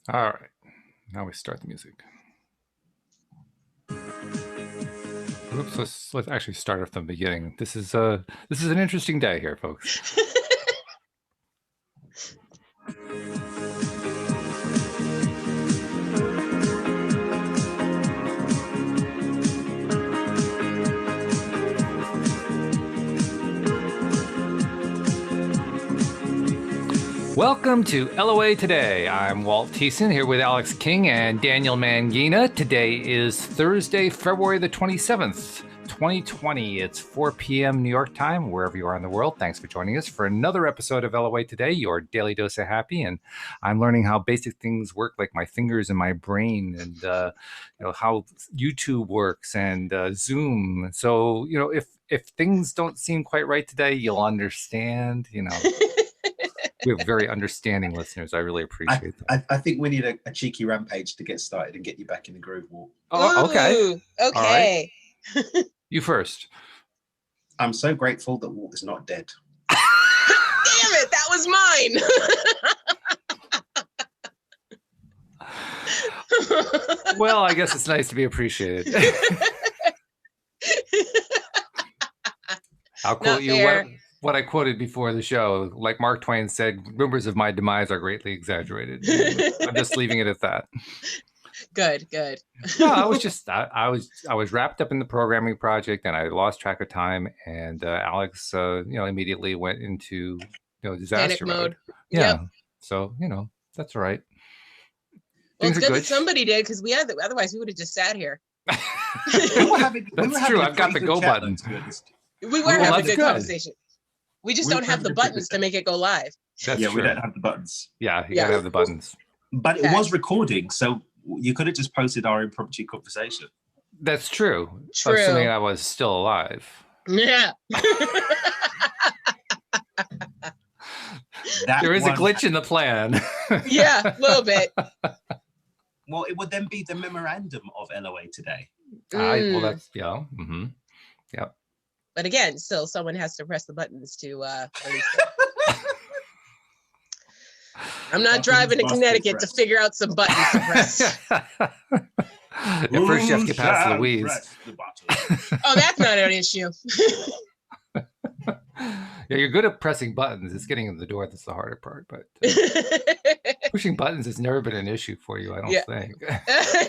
All right, now we start the music. Oops, let's actually start from the beginning. This is an interesting day here, folks. Welcome to LOA Today. I'm Walt Thiessen here with Alex King and Daniel Mangena. Today is Thursday, February the 27th, 2020. It's 4 p.m. New York time, wherever you are in the world. Thanks for joining us for another episode of LOA Today, your daily dose of happy. And I'm learning how basic things work, like my fingers and my brain, and how YouTube works and Zoom. So if things don't seem quite right today, you'll understand. We have very understanding listeners. I really appreciate that. I think we need a cheeky rampage to get started and get you back in the groove, Walt. Oh, okay. Ooh, okay. All right. You first. I'm so grateful that Walt is not dead. Damn it, that was mine. Well, I guess it's nice to be appreciated. I'll quote you what I quoted before the show. Like Mark Twain said, rumors of my demise are greatly exaggerated. I'm just leaving it at that. Good. No, I was wrapped up in the programming project and I lost track of time. And Alex, immediately went into disaster mode. Yeah. Yep. So that's all right. Well, it's good that somebody did, because otherwise we would have just sat here. That's true. I've got the go button. We were having a good conversation. We just don't have the buttons to make it go live. That's true. We don't have the buttons. Yeah, you gotta have the buttons. But it was recording, so you could have just posted our impromptu conversation. That's true. Assuming I was still alive. Yeah. There is a glitch in the plan. Yeah, a little bit. Well, it would then be the memorandum of LOA Today. Well, that's Mm-hmm. Yep. But again, still someone has to press the buttons to release it. I'm not driving to Connecticut to figure out some buttons to press. At first you have to get past Louise. Oh, that's not an issue. Yeah, you're good at pressing buttons. It's getting in the door that's the harder part. But pushing buttons has never been an issue for you, I don't think.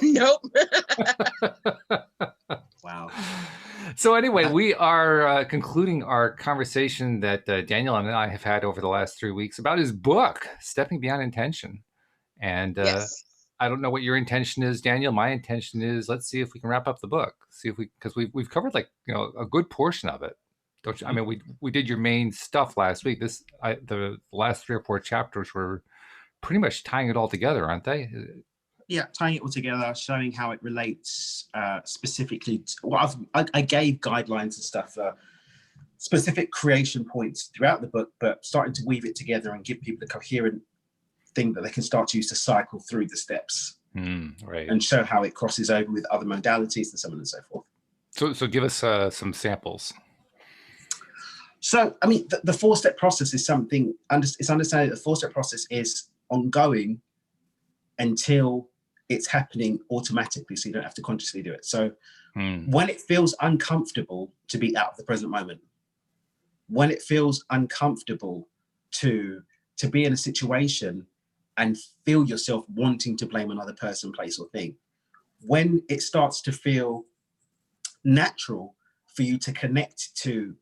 Nope. Wow. So anyway, we are concluding our conversation that Daniel and I have had over the last 3 weeks about his book, Stepping Beyond Intention. And yes. I don't know what your intention is, Daniel. My intention is, let's see if we can wrap up the book. Because we've covered a good portion of it. Don't you? I mean, we did your main stuff last week. The last 3 or 4 chapters were pretty much tying it all together, aren't they? Yeah, tying it all together, showing how it relates specifically. I gave guidelines and stuff, specific creation points throughout the book, but starting to weave it together and give people a coherent thing that they can start to use to cycle through the steps, right, and show how it crosses over with other modalities and so on and so forth. So give us some samples. So, I mean, the 4-step process is something. It's understanding that the 4-step process is ongoing until it's happening automatically, so you don't have to consciously do it. So when it feels uncomfortable to be out of the present moment, when it feels uncomfortable to be in a situation and feel yourself wanting to blame another person, place, or thing, when it starts to feel natural for you to connect to,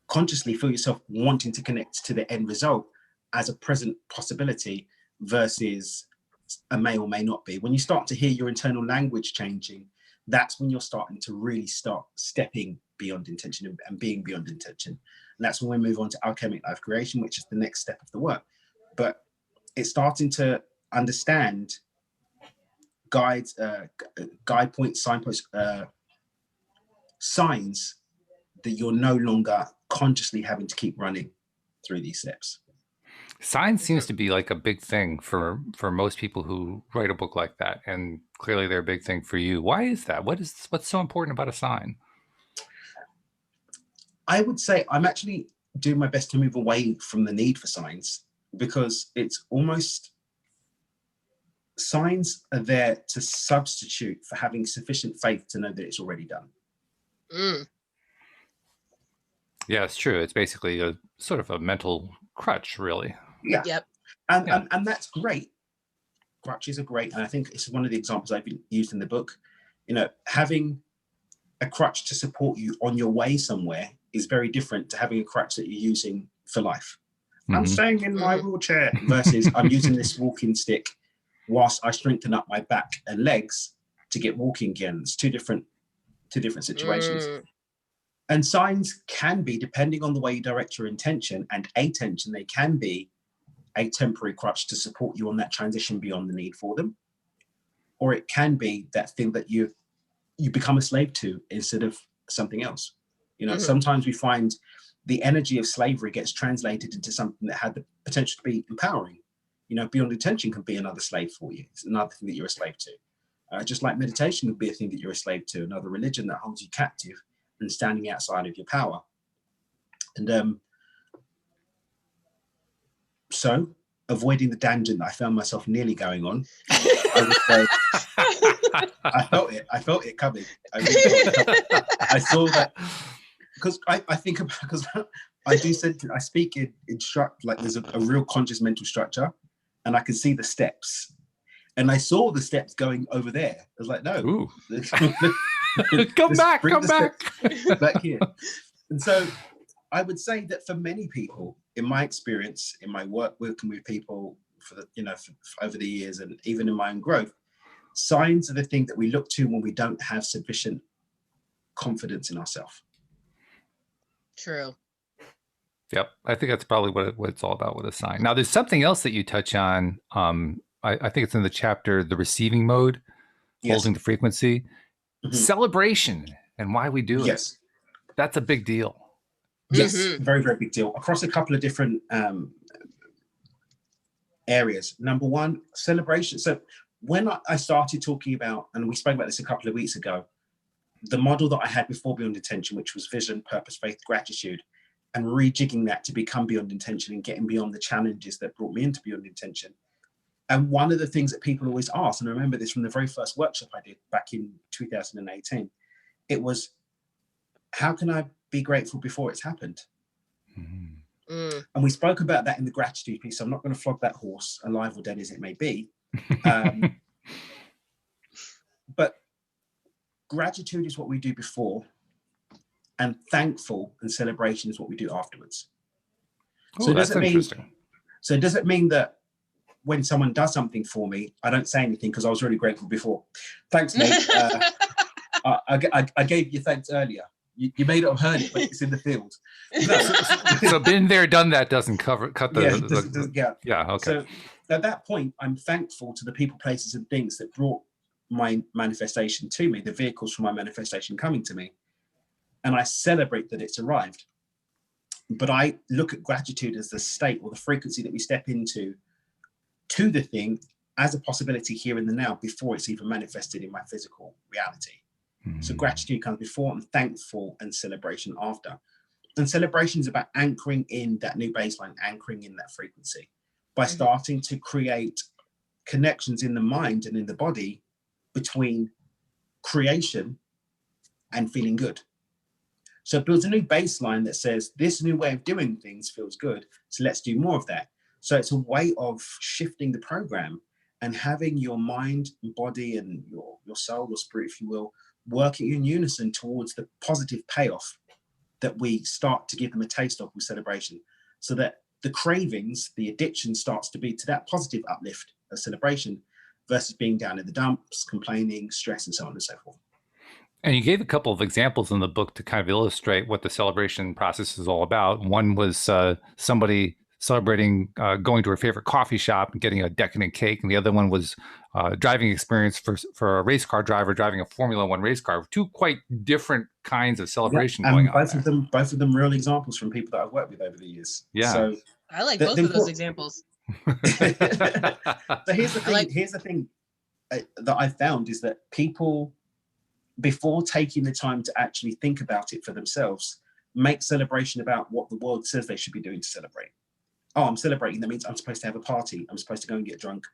consciously feel yourself wanting to connect to the end result as a present possibility versus a may or may not be. When you start to hear your internal language changing, that's when you're starting to really start stepping beyond intention and being beyond intention. And that's when we move on to alchemic life creation, which is the next step of the work. But it's starting to understand guide points, signposts, signs that you're no longer consciously having to keep running through these steps. Signs seems to be like a big thing for most people who write a book like that, and clearly they're a big thing for you. Why is that? What's so important about a sign? I would say I'm actually doing my best to move away from the need for signs, because it's almost signs are there to substitute for having sufficient faith to know that it's already done. Yeah, it's true. It's basically a sort of a mental crutch, really. Yeah. Yep. And that's great. Crutches are great. And I think it's one of the examples I've used in the book. You know, having a crutch to support you on your way somewhere is very different to having a crutch that you're using for life. I'm staying in my wheelchair versus I'm using this walking stick whilst I strengthen up my back and legs to get walking again. It's two different situations. And signs can be, depending on the way you direct your intention and attention, they can be a temporary crutch to support you on that transition beyond the need for them. Or it can be that thing that you become a slave to instead of something else. You know, sometimes we find the energy of slavery gets translated into something that had the potential to be empowering. You know, beyond intention can be another slave for you. It's another thing that you're a slave to. Just like meditation would be a thing that you're a slave to, another religion that holds you captive and standing outside of your power. And so, avoiding the tangent that I found myself nearly going on, I would say, I felt it coming. I really felt it coming. I saw that because I think about, because I speak in like there's a real conscious mental structure, and I can see the steps. And I saw the steps going over there. I was like, no. come back back here. And so I would say that for many people, in my experience, in my work working with people for over the years, and even in my own growth, signs are the thing that we look to when we don't have sufficient confidence in ourselves. True. Yep, I think that's probably what it's all about with a sign. Now, there's something else that you touch on. I think it's in the chapter, the receiving mode, holding the frequency, celebration, and why we do it. Yes, that's a big deal. Yes, very, very big deal across a couple of different areas. Number one, celebration. So when I started talking about, and we spoke about this a couple of weeks ago, the model that I had before Beyond Intention, which was vision, purpose, faith, gratitude, and rejigging that to become Beyond Intention and getting beyond the challenges that brought me into Beyond Intention. And one of the things that people always ask, and I remember this from the very first workshop I did back in 2018, it was, how can I be grateful before it's happened? And we spoke about that in the gratitude piece. So I'm not going to flog that horse, alive or dead as it may be. But gratitude is what we do before, and thankful and celebration is what we do afterwards. So that's interesting. So does it mean that when someone does something for me, I don't say anything because I was really grateful before? Thanks, mate. I gave you thanks earlier. You may not have heard it, but it's in the field. So been there, done that doesn't cut the. Yeah. Okay. So at that point, I'm thankful to the people, places, and things that brought my manifestation to me, the vehicles for my manifestation coming to me, and I celebrate that it's arrived. But I look at gratitude as the state or the frequency that we step into to the thing as a possibility here in the now before it's even manifested in my physical reality. So gratitude comes before, and thankful and celebration after. And celebration is about anchoring in that new baseline, anchoring in that frequency by starting to create connections in the mind and in the body between creation and feeling good. So it builds a new baseline that says this new way of doing things feels good, so let's do more of that. So it's a way of shifting the program and having your mind and body and your soul or spirit, if you will, working in unison towards the positive payoff that we start to give them a taste of with celebration, so that the cravings, the addiction starts to be to that positive uplift of celebration versus being down in the dumps, complaining, stress, and so on and so forth. And you gave a couple of examples in the book to kind of illustrate what the celebration process is all about. One was somebody celebrating going to her favorite coffee shop and getting a decadent cake. And the other one was driving experience for a race car driver driving a Formula One race car. Two quite different kinds of celebration going on. Both of them real examples from people that I've worked with over the years. Yeah. So I like both of those examples. So here's the thing that I found is that people, before taking the time to actually think about it for themselves, make celebration about what the world says they should be doing to celebrate. Oh, I'm celebrating. That means I'm supposed to have a party. I'm supposed to go and get drunk.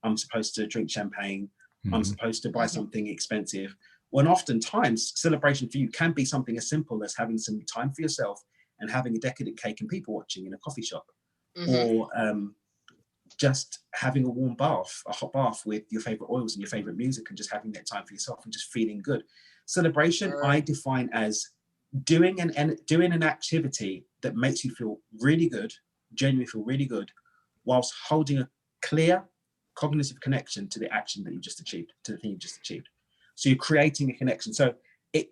I'm supposed to drink champagne, Mm-hmm. I'm supposed to buy something expensive. When oftentimes celebration for you can be something as simple as having some time for yourself and having a decadent cake and people watching in a coffee shop, or just having a warm bath, a hot bath with your favorite oils and your favorite music, and just having that time for yourself and just feeling good. Celebration, I define as doing an activity that makes you feel really good, genuinely feel really good, whilst holding a clear cognitive connection to the action that you just achieved, to the thing you just achieved. So you're creating a connection. So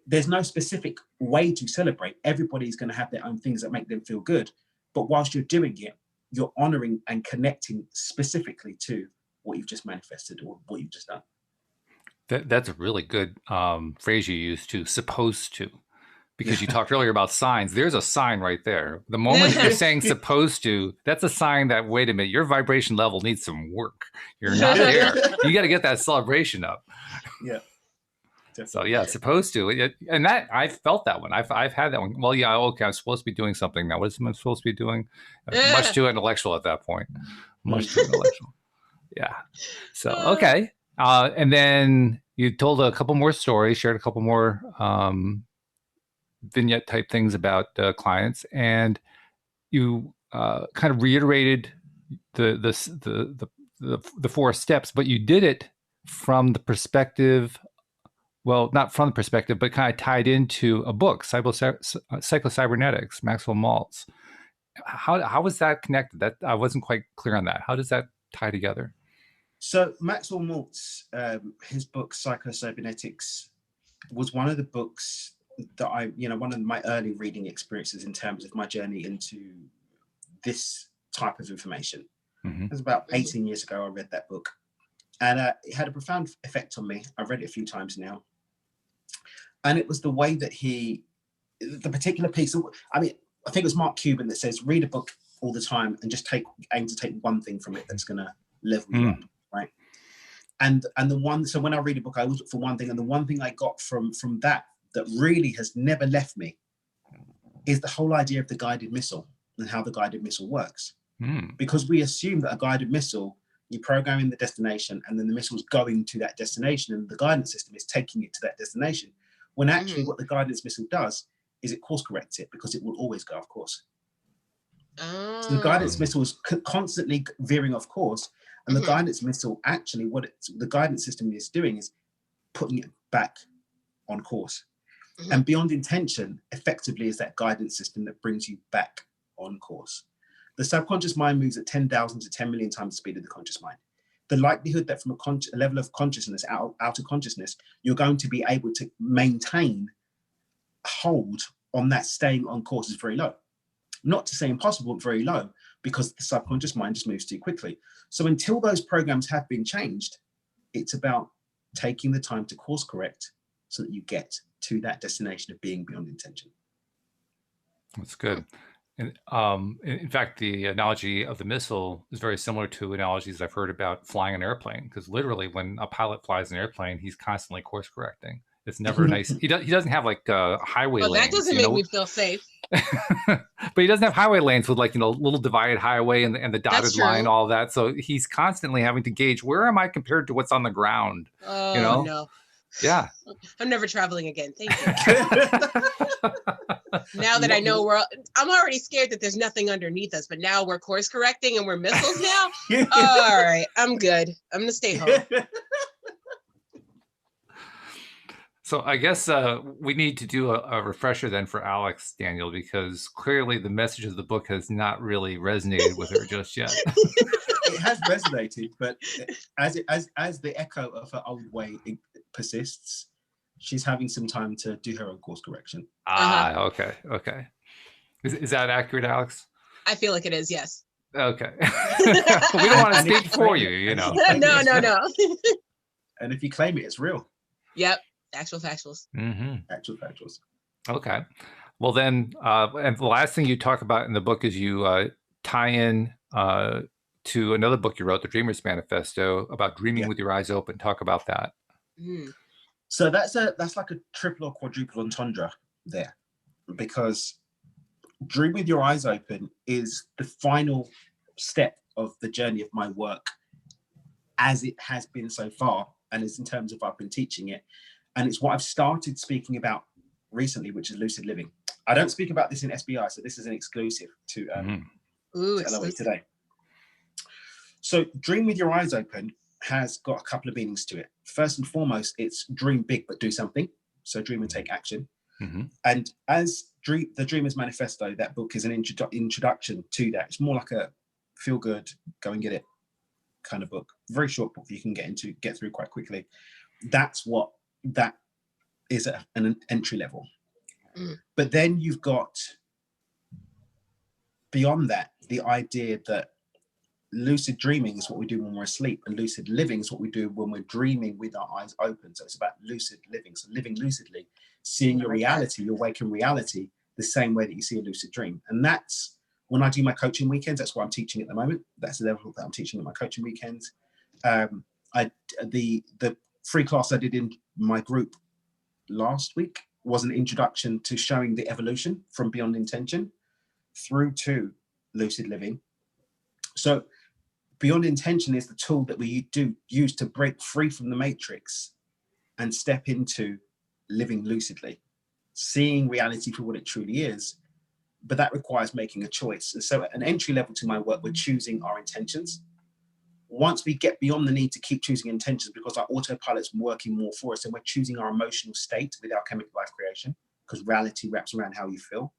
there's no specific way to celebrate. Everybody's going to have their own things that make them feel good. But whilst you're doing it, you're honoring and connecting specifically to what you've just manifested or what you've just done. That's a really good phrase you used too, supposed to. Because you talked earlier about signs. There's a sign right there. The moment that you're saying supposed to, that's a sign that, wait a minute, your vibration level needs some work. You're not there. You got to get that celebration up. Yeah. Definitely. So yeah, supposed to. And that, I felt that one. I've had that one. Well, yeah, okay, I'm supposed to be doing something now. What am I supposed to be doing? Much too intellectual at that point. Much too intellectual. Yeah. So, okay. And then you told a couple more stories, shared a couple more vignette type things about clients, and you kind of reiterated the 4 steps, but you did it from the perspective, well, not from the perspective, but kind of tied into a book, Psycho-Cybernetics, Maxwell Maltz. How was that connected? That I wasn't quite clear on that. How does that tie together? So Maxwell Maltz, his book Psycho-Cybernetics was one of the books that one of my early reading experiences in terms of my journey into this type of information. It was about 18 years ago I read that book, and it had a profound effect on me. I've read it a few times now, and it was the way that the particular piece of, I think it was Mark Cuban that says, read a book all the time and just aim to take one thing from it that's going to level you up, right? And so when I read a book, I always look for one thing, and the one thing I got from that really has never left me is the whole idea of the guided missile and how the guided missile works. Because we assume that a guided missile, you program in the destination and then the missile is going to that destination and the guidance system is taking it to that destination, when actually what the guidance missile does is it course corrects it, because it will always go off course. So the guidance missile is constantly veering off course, and the guidance missile, actually the guidance system is doing is putting it back on course. And beyond intention effectively is that guidance system that brings you back on course. The subconscious mind moves at 10,000 to 10 million times the speed of the conscious mind. The likelihood that from a level of consciousness, outer consciousness, you're going to be able to maintain a hold on that staying on course is very low. Not to say impossible, but very low, because the subconscious mind just moves too quickly. So until those programs have been changed, it's about taking the time to course correct so that you get to that destination of being beyond intention. That's good. And in fact, the analogy of the missile is very similar to analogies I've heard about flying an airplane, because literally when a pilot flies an airplane, he's constantly course correcting. It's never nice. He doesn't have like highway lanes. That doesn't make me feel safe. But he doesn't have highway lanes with little divided highway and the dotted line, all that. So he's constantly having to gauge, where am I compared to what's on the ground? Oh, no. Yeah. I'm never traveling again. Thank you. Now that I know I'm already scared that there's nothing underneath us, but now we're course correcting and we're missiles now. All right, I'm good. I'm going to stay home. So I guess we need to do a refresher then for Alex, Daniel, because clearly the message of the book has not really resonated with her just yet. It has resonated, but as the echo of her old way persists, she's having some time to do her own course correction. Okay. Is that accurate, Alex? I feel like it is, yes. Okay. We don't want to speak for you, No. And if you claim it, it's real. Yep. Actual factuals. Actual factuals. Okay. Well then, and the last thing you talk about in the book is you tie in to another book you wrote, The Dreamer's Manifesto, about dreaming with your eyes open. Talk about that. So that's like a triple or quadruple entendre there, because dream with your eyes open is the final step of the journey of my work as it has been so far, and it's in terms of I've been teaching it. And it's what I've started speaking about recently, which is lucid living. I don't speak about this in SBI, so this is an exclusive to LOA today. So dream with your eyes open has got a couple of meanings to it. First and foremost, it's dream big, but do something. So dream and take action. And as the Dreamer's Manifesto, that book is an introduction to that. It's more like a feel good, go and get it kind of book. Very short book that you can get through quite quickly. That's what that is at an entry level. But then you've got beyond that, the idea that lucid dreaming is what we do when we're asleep, and lucid living is what we do when we're dreaming with our eyes open. So it's about lucid living. So living lucidly, seeing your reality, your waking reality, the same way that you see a lucid dream. And that's when I do my coaching weekends. That's what I'm teaching at the moment. That's the level that I'm teaching at my coaching weekends. The free class I did in my group last week was an introduction to showing the evolution from beyond intention through to lucid living. So beyond intention is the tool that we do use to break free from the matrix and step into living lucidly, seeing reality for what it truly is. But that requires making a choice. And so at an entry level to my work, we're choosing our intentions. Once we get beyond the need to keep choosing intentions because our autopilot's working more for us, and we're choosing our emotional state with our chemical life creation, because reality wraps around how you feel.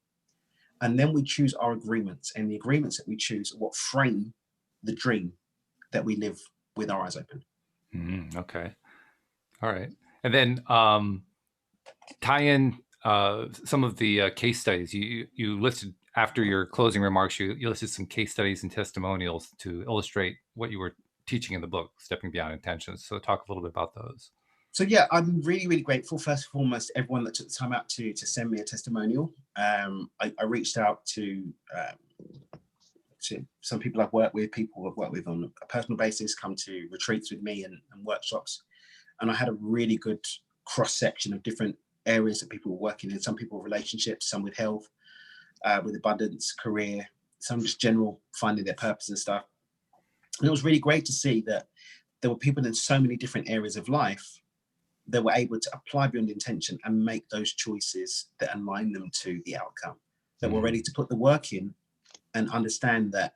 And then we choose our agreements, and the agreements that we choose are what frame the dream that we live with our eyes open. Okay. All right. And then tie in some of the case studies you listed after your closing remarks. You listed some case studies and testimonials to illustrate what you were teaching in the book, Stepping Beyond Intentions. So talk a little bit about those. So yeah, I'm really, really grateful, first and foremost, everyone that took the time out to send me a testimonial. I reached out to some people I've worked with, people I've worked with on a personal basis, come to retreats with me and workshops. And I had a really good cross-section of different areas that people were working in. Some people with relationships, some with health, with abundance, career, some just general finding their purpose and stuff. And it was really great to see that there were people in so many different areas of life that were able to apply beyond intention and make those choices that align them to the outcome, that were ready to put the work in and understand that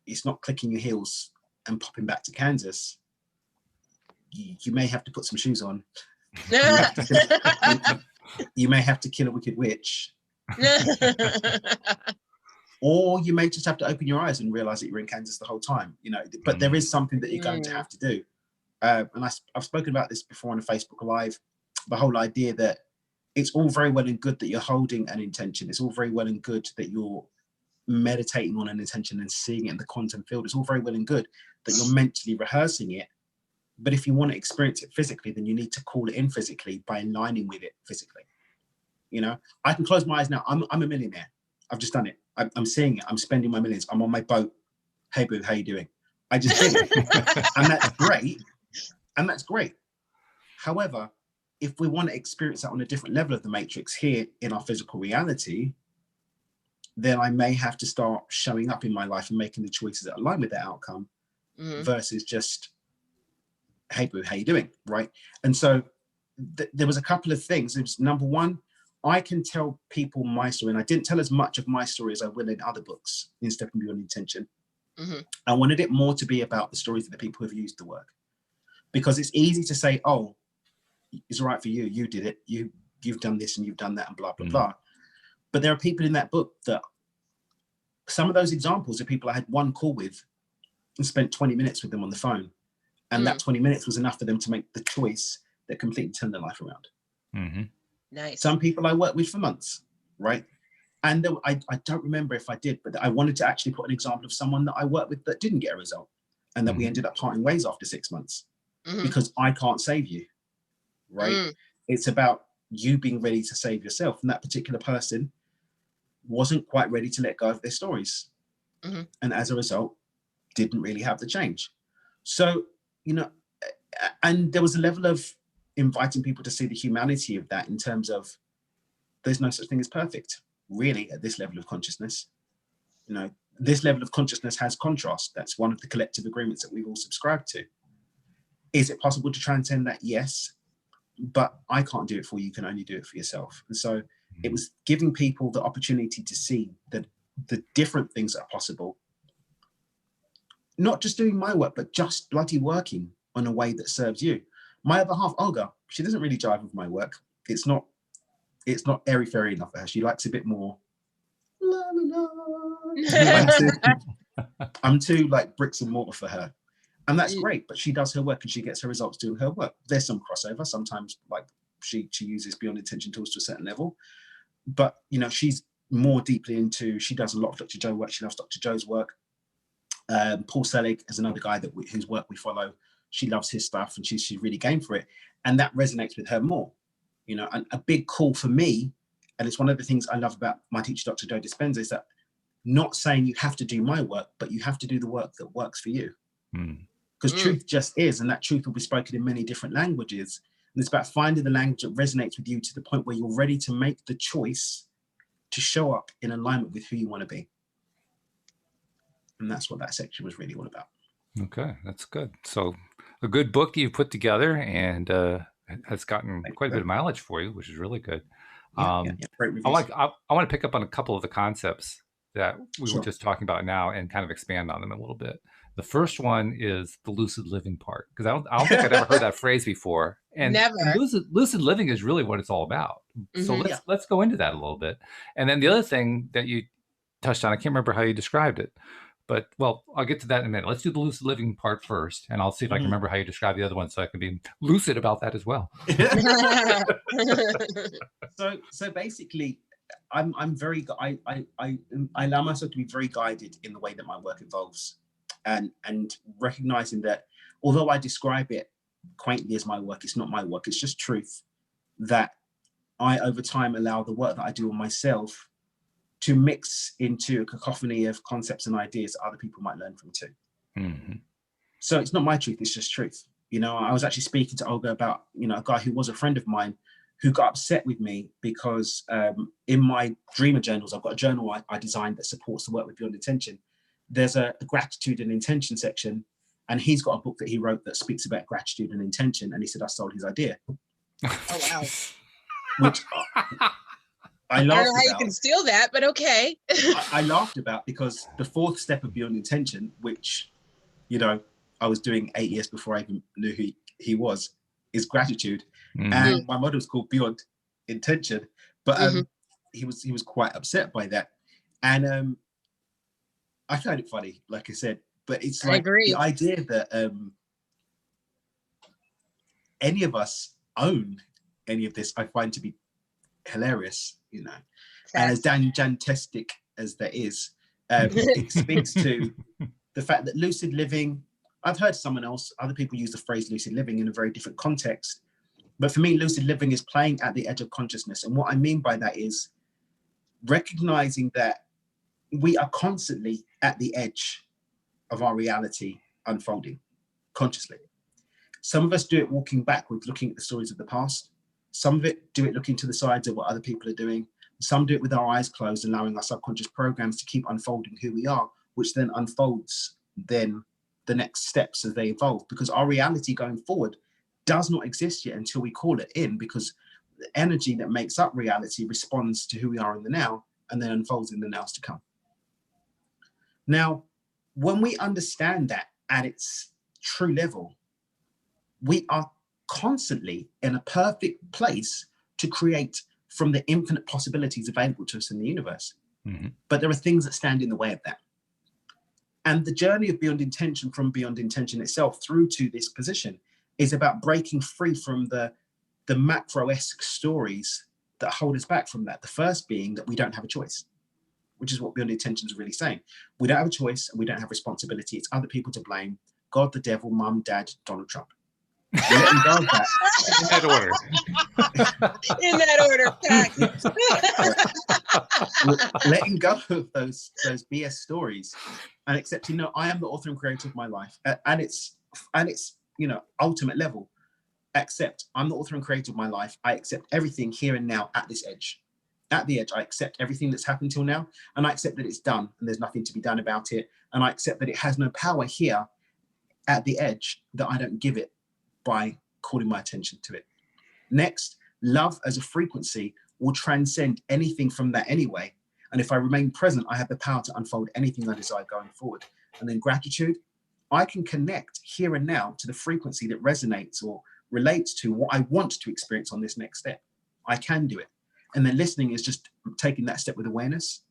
it's not clicking your heels and popping back to Kansas. You may have to put some shoes on. You may have to kill a wicked witch. Or you may just have to open your eyes and realize that you're in Kansas the whole time, but there is something that you're going to have to do. And I've spoken about this before on a Facebook Live, the whole idea that it's all very well and good that you're holding an intention. It's all very well and good that you're meditating on an intention and seeing it in the quantum field. It's all very well and good that you're mentally rehearsing it. But if you want to experience it physically, then you need to call it in physically by aligning with it physically. I can close my eyes now. I'm a millionaire. I've just done it. I'm seeing it. I'm spending my millions. I'm on my boat. Hey, boo, how you doing? I just did it. And that's great. And that's great. However, if we want to experience that on a different level of the matrix here in our physical reality, then I may have to start showing up in my life and making the choices that align with that outcome versus just, hey, boo, how you doing? Right. And so there was a couple of things. It was number one, I can tell people my story, and I didn't tell as much of my story as I will in other books in Stepping Beyond Intention. I wanted it more to be about the stories of the people who've used the work, because it's easy to say, oh, it's all right for you. You did it. You've done this and you've done that and blah, blah, blah. But there are people in that book that some of those examples are people I had one call with and spent 20 minutes with them on the phone. And that 20 minutes was enough for them to make the choice that completely turned their life around. Nice. Some people I worked with for months, right? And I don't remember if I did, but I wanted to actually put an example of someone that I worked with that didn't get a result, and that we ended up parting ways after 6 months because I can't save you, right? It's about you being ready to save yourself. And that particular person wasn't quite ready to let go of their stories. And as a result, didn't really have the change. So, and there was a level of inviting people to see the humanity of that in terms of there's no such thing as perfect, really, at this level of consciousness. this level of consciousness has contrast. That's one of the collective agreements that we've all subscribed to. Is it possible to transcend that? Yes, but I can't do it for you. You can only do it for yourself. And so it was giving people the opportunity to see that the different things that are possible, not just doing my work, but just bloody working on a way that serves you. My other half, Olga, she doesn't really jive with my work. It's not airy fairy enough for her. She likes a bit more la, la, la. I'm too like bricks and mortar for her. And that's great, but she does her work and she gets her results doing her work. There's some crossover. Sometimes like she uses beyond intention tools to a certain level, but you know, she's more deeply into, she does a lot of Dr. Joe work. She loves Dr. Joe's work. Paul Selig is another guy that whose work we follow. She loves his stuff and she's really game for it. And that resonates with her more, you know. And a big call for me, and it's one of the things I love about my teacher, Dr. Joe Dispenza, is that not saying you have to do my work, but you have to do the work that works for you. Because truth just is, and that truth will be spoken in many different languages. And it's about finding the language that resonates with you to the point where you're ready to make the choice to show up in alignment with who you want to be. And that's what that section was really all about. Okay, that's good. So a good book that you put together and has gotten quite a bit of mileage for you, which is really good. Great reviews. I want to pick up on a couple of the concepts that we were just talking about now and kind of expand on them a little bit. The first one is the lucid living part, because I don't think I'd ever heard that phrase before. And, Never. And lucid living is really what it's all about. So let's go into that a little bit. And then the other thing that you touched on, I can't remember how you described it, but well, I'll get to that in a minute. Let's do the lucid living part first, and I'll see if I can remember how you describe the other one, so I can be lucid about that as well. So basically, I allow myself to be very guided in the way that my work evolves, and recognizing that although I describe it quaintly as my work, it's not my work. It's just truth that I over time allow the work that I do on myself to mix into a cacophony of concepts and ideas that other people might learn from too. So it's not my truth, it's just truth. You know, I was actually speaking to Olga about, you know, a guy who was a friend of mine who got upset with me because in my dreamer journals, I've got a journal I designed that supports the work with Beyond Intention. There's a gratitude and intention section, and he's got a book that he wrote that speaks about gratitude and intention, and he said I stole his idea. Oh, wow. Which I don't know how you can steal that, but okay. I laughed about, because the fourth step of Beyond Intention, which, you know, I was doing 8 years before I even knew who he was, is gratitude. And my model was called Beyond Intention, but he was quite upset by that. And I found it funny, like I said, but it's like the idea that any of us own any of this, I find to be hilarious, you know. And as Jantastic as that is, it speaks to the fact that lucid living, I've heard other people use the phrase lucid living in a very different context. But for me, lucid living is playing at the edge of consciousness. And what I mean by that is recognizing that we are constantly at the edge of our reality unfolding consciously. Some of us do it walking backwards, looking at the stories of the past. Some of it do it looking to the sides of what other people are doing. Some do it with our eyes closed, allowing our subconscious programs to keep unfolding who we are, which then unfolds then the next steps as they evolve, because our reality going forward does not exist yet until we call it in, because the energy that makes up reality responds to who we are in the now and then unfolds in the nows to come. Now, when we understand that at its true level, we are constantly in a perfect place to create from the infinite possibilities available to us in the universe. But there are things that stand in the way of that. And the journey of Beyond Intention, from Beyond Intention itself through to this position, is about breaking free from the macro-esque stories that hold us back from that. The first being that we don't have a choice, which is what Beyond Intention is really saying. We don't have a choice and we don't have responsibility. It's other people to blame. God, the devil, mum, dad, Donald Trump. Letting go of that. In that order. In that order. Letting go of those BS stories and accepting, no, I am the author and creator of my life. And it's you know, ultimate level. Accept, I'm the author and creator of my life. I accept everything here and now at this edge. at the edge, I accept everything that's happened till now, and I accept that it's done and there's nothing to be done about it. And I accept that it has no power here at the edge that I don't give it by calling my attention to it. Next, love as a frequency will transcend anything from that anyway. And if I remain present, I have the power to unfold anything I desire going forward. And then gratitude, I can connect here and now to the frequency that resonates or relates to what I want to experience on this next step. I can do it. And then listening is just taking that step with awareness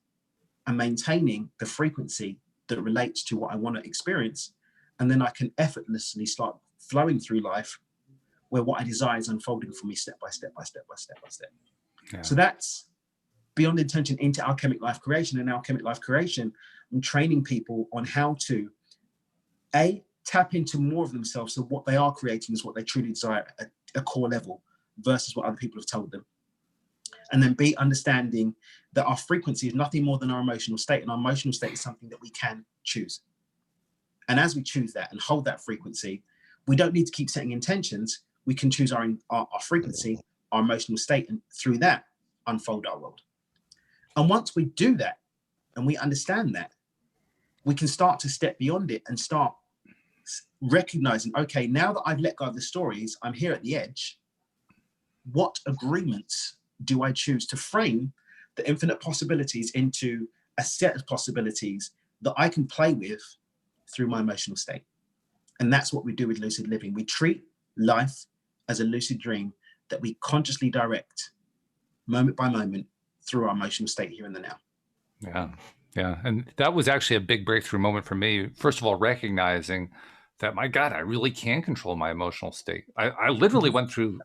and maintaining the frequency that relates to what I want to experience. And then I can effortlessly start flowing through life where what I desire is unfolding for me step by step by step by step by step. Yeah. So that's beyond intention into alchemic life creation. And alchemic life creation, I'm training people on how to tap into more of themselves. So what they are creating is what they truly desire at a core level versus what other people have told them. And then B, understanding that our frequency is nothing more than our emotional state, and our emotional state is something that we can choose. And as we choose that and hold that frequency, we don't need to keep setting intentions. We can choose our frequency, our emotional state, and through that, unfold our world. And once we do that and we understand that, we can start to step beyond it and start recognizing, okay, now that I've let go of the stories, I'm here at the edge. What agreements do I choose to frame the infinite possibilities into a set of possibilities that I can play with through my emotional state? And that's what we do with lucid living. We treat life as a lucid dream that we consciously direct moment by moment through our emotional state here in the now. Yeah. And that was actually a big breakthrough moment for me. First of all, recognizing that, my God, I really can control my emotional state. I literally went through,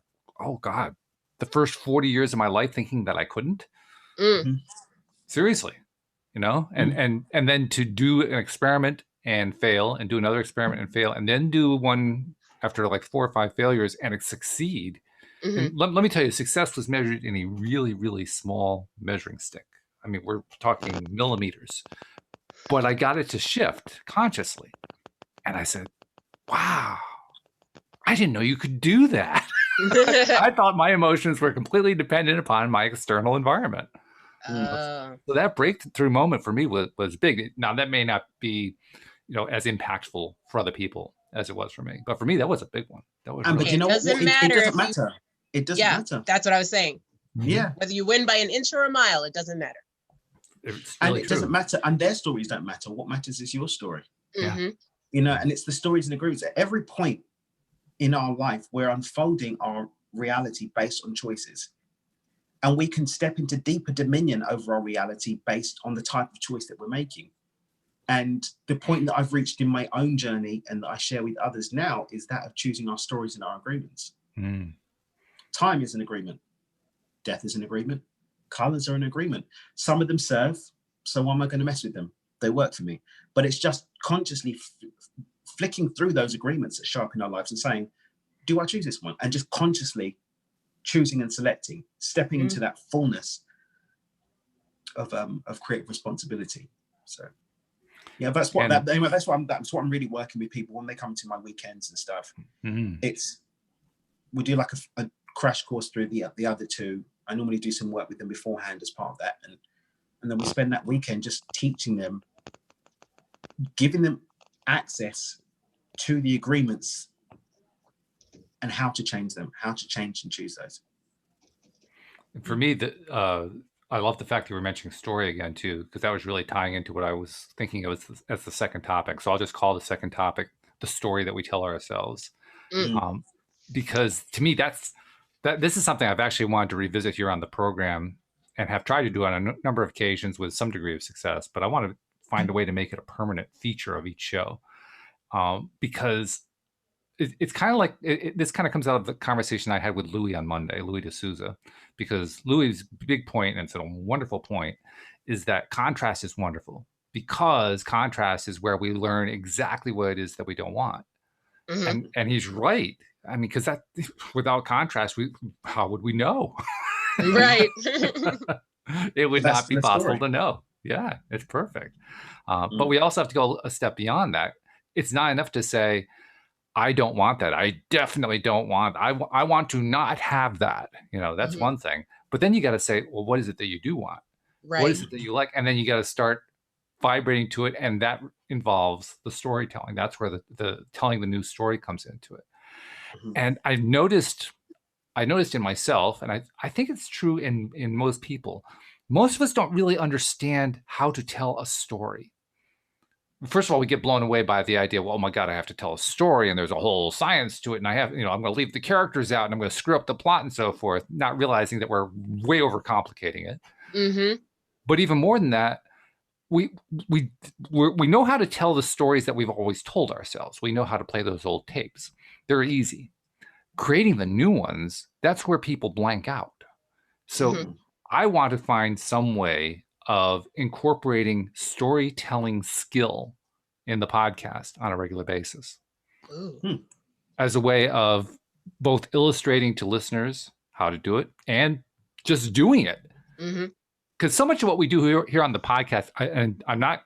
the first 40 years of my life thinking that I couldn't. Seriously, and then to do an experiment and fail, and do another experiment and fail, and then do one after like 4 or 5 failures and succeed. And let me tell you, success was measured in a really, really small measuring stick. I mean, we're talking millimeters, but I got it to shift consciously. And I said, wow, I didn't know you could do that. I thought my emotions were completely dependent upon my external environment. So that breakthrough moment for me was big. Now, that may not be, as impactful for other people as it was for me, but for me, that was a big one. That was. But it doesn't matter. It doesn't matter. It doesn't matter. That's what I was saying. Yeah. Whether you win by an inch or a mile, it doesn't matter. And it doesn't matter. And their stories don't matter. What matters is your story. Yeah. And it's the stories and the groups. At every point in our life, we're unfolding our reality based on choices. And we can step into deeper dominion over our reality based on the type of choice that we're making. And the point that I've reached in my own journey and that I share with others now is that of choosing our stories and our agreements. Time is an agreement. Death is an agreement. Colors are an agreement. Some of them serve, so why am I going to mess with them? They work for me. But it's just consciously flicking through those agreements that show up in our lives and saying, do I choose this one? And just consciously choosing and selecting, stepping into that fullness of creative responsibility. So yeah, that's what I'm really working with people when they come to my weekends and stuff. We do like a crash course through the other two. I normally do some work with them beforehand as part of that, and then we spend that weekend just teaching them, giving them access to the agreements and how to change them, how to change and choose those. For me, I love the fact that you were mentioning story again too, because that was really tying into what I was thinking of as the second topic. So I'll just call the second topic the story that we tell ourselves, because to me this is something I've actually wanted to revisit here on the program and have tried to do on a number of occasions with some degree of success. But I want to find a way to make it a permanent feature of each show, because it's kind of like this kind of comes out of the conversation I had with Louis on Monday, Louis D'Souza, because Louis's big point, and it's a wonderful point, is that contrast is wonderful, because contrast is where we learn exactly what it is that we don't want. And he's right. I mean, because that without contrast, how would we know? Right. It would not be possible to know. Yeah, it's perfect. But we also have to go a step beyond that. It's not enough to say, I don't want that. I definitely don't want. I want to not have that. That's one thing. But then you got to say, well, what is it that you do want? Right. What is it that you like? And then you got to start vibrating to it. And that involves the storytelling. That's where the telling the new story comes into it. Mhm. And I noticed in myself, and I think it's true in most people, most of us don't really understand how to tell a story. First of all, we get blown away by the idea, well, oh my God, I have to tell a story and there's a whole science to it. And I have, I'm going to leave the characters out and I'm going to screw up the plot and so forth, not realizing that we're way overcomplicating it. Mm-hmm. But even more than that, we know how to tell the stories that we've always told ourselves. We know how to play those old tapes. They're easy. Creating the new ones, that's where people blank out. So Mhm. I want to find some way of incorporating storytelling skill in the podcast on a regular basis Ooh. as a way of both illustrating to listeners how to do it and just doing it. Mm-hmm. Because so much of what we do here on the podcast, and I'm not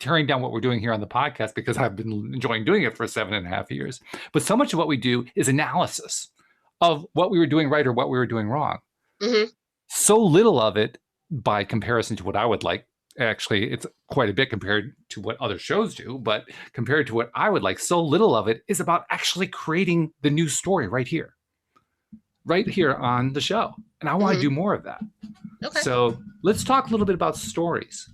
tearing down what we're doing here on the podcast because I've been enjoying doing it for 7.5 years, but so much of what we do is analysis of what we were doing right or what we were doing wrong. Mm-hmm. So little of it, by comparison to what I would like, actually, it's quite a bit compared to what other shows do, but compared to what I would like, so little of it is about actually creating the new story right here on the show. And I want to do more of that. Okay. So let's talk a little bit about stories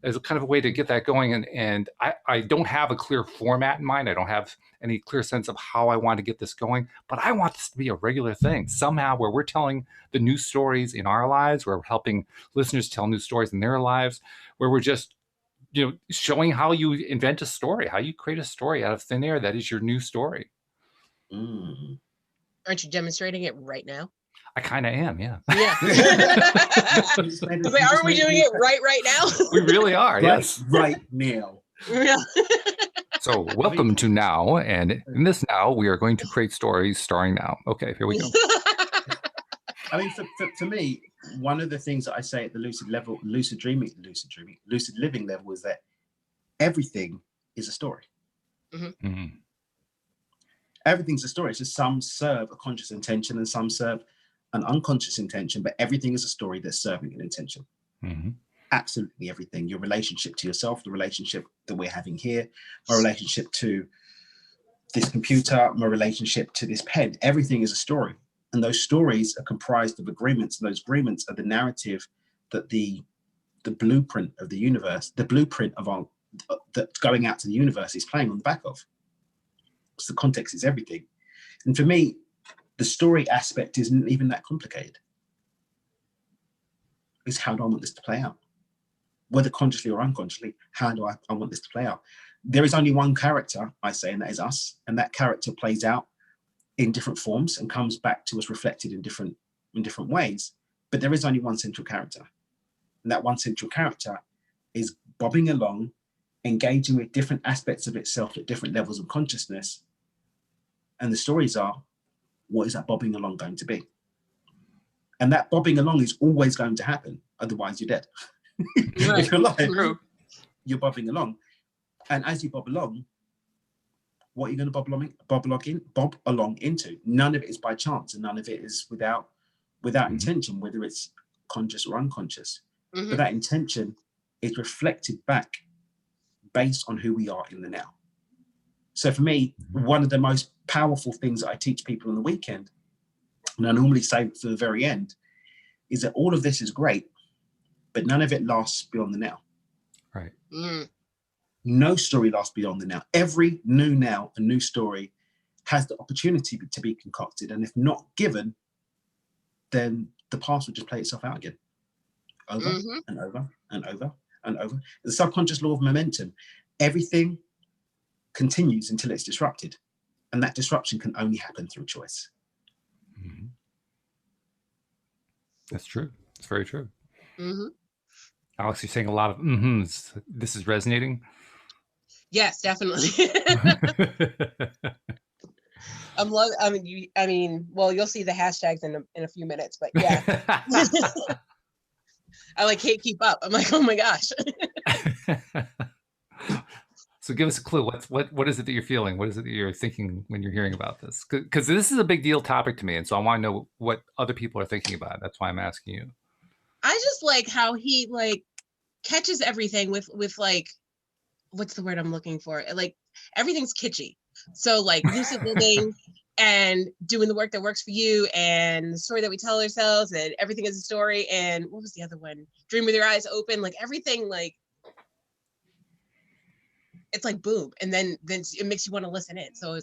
as a kind of a way to get that going. And I don't have a clear format in mind. I don't have any clear sense of how I want to get this going, but I want this to be a regular thing somehow where we're telling the new stories in our lives, where we're helping listeners tell new stories in their lives, where we're just, showing how you invent a story, how you create a story out of thin air. That is your new story. Mm. Aren't you demonstrating it right now? I kind of am, yeah. Yeah. Aren't we doing it right now? We really are, yes. Right now. Yeah. So welcome to Now, and in this Now, we are going to create stories starring Now. Okay, here we go. I mean, for me, one of the things that I say at the lucid living level is that everything is a story. Mm-hmm. Mm-hmm. Everything's a story. It's just some serve a conscious intention and some serve an unconscious intention, but everything is a story that's serving an intention. Mm-hmm. Absolutely everything. Your relationship to yourself, the relationship that we're having here, my relationship to this computer, my relationship to this pen, everything is a story. And those stories are comprised of agreements. And those agreements are the narrative that the blueprint of the universe, the blueprint of our that's going out to the universe is playing on the back of. So the context is everything. And for me, the story aspect isn't even that complicated. It's how do I want this to play out? Whether consciously or unconsciously, how do I want this to play out? There is only one character, I say, and that is us. And that character plays out in different forms and comes back to us reflected in different ways. But there is only one central character. And that one central character is bobbing along, engaging with different aspects of itself at different levels of consciousness. And the stories are, what is that bobbing along going to be? And that bobbing along is always going to happen. Otherwise, you're dead. Right. If you're alive, you're bobbing along. And as you bob along, what are you going to bob along into? None of it is by chance, and none of it is without intention, whether it's conscious or unconscious. Mm-hmm. But that intention is reflected back based on who we are in the now. So for me, one of the most powerful things that I teach people on the weekend, and I normally say for the very end, is that all of this is great, but none of it lasts beyond the now. Right. Mm. No story lasts beyond the now. Every new now, a new story, has the opportunity to be concocted. And if not given, then the past will just play itself out again. Over and over and over and over. The subconscious law of momentum. Everything continues until it's disrupted. And that disruption can only happen through choice. Mm-hmm. That's true. It's very true. Mm-hmm. Alex, you're saying a lot of mm-hms. This is resonating? Yes, definitely. Well, you'll see the hashtags in a few minutes, but yeah. I can't keep up. I'm like, oh my gosh. So give us a clue. What is it that you're feeling? What is it that you're thinking when you're hearing about this? Because this is a big deal topic to me, and so I want to know what other people are thinking about it. That's why I'm asking you. I just like how he like catches everything with like, what's the word I'm looking for? Like everything's kitschy. So like lucid living and doing the work that works for you and the story that we tell ourselves and everything is a story. And what was the other one? Dream with your eyes open. Like everything, like it's like boom. And then it makes you want to listen in. So